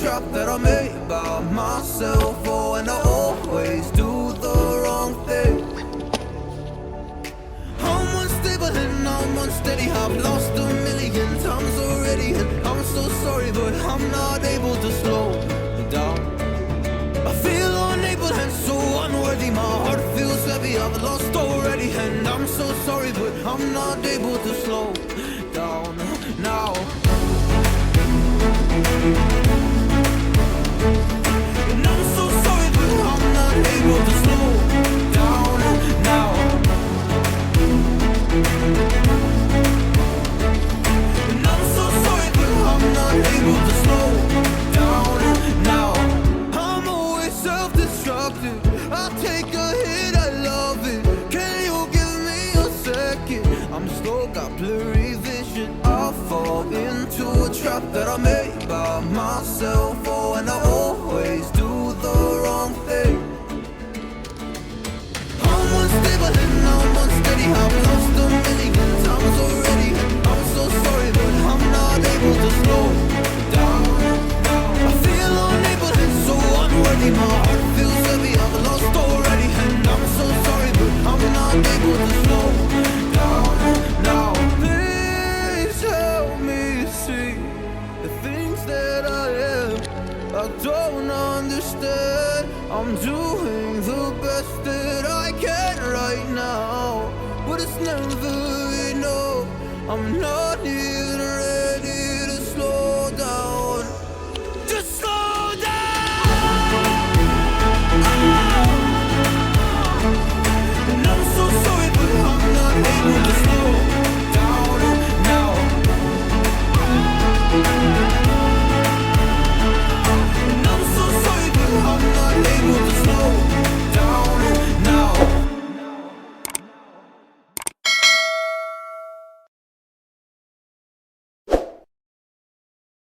trap that I made by myself. Oh, and I always do the wrong thing. I'm unstable and I'm unsteady. I've lost a million times already, and I'm so sorry, but I'm not able to slow down. I feel unable and so unworthy. My heart feels heavy, I've lost already, and I'm so sorry, but I'm not able to slow down now. And I'm so sorry, but I'm not able to slow down now. And I'm so sorry, but I'm not able to slow down now. I'm always self-destructive. I take a hit, I love it. Can you give me a second? I'm slow, got blurry vision. I fall into a trap that I made by myself. Oh, and I always do the wrong thing. I'm unstable and I'm unsteady. I've lost a million times already, and I'm so sorry, but I'm not able to slow down. I feel unable and so unworthy. My heart feels heavy, I've lost already, and I'm so sorry, but I'm not able to slow down now. Please help me see the things that I am. I don't understand. I'm doing the best that I can right now, but it's never enough. I'm not here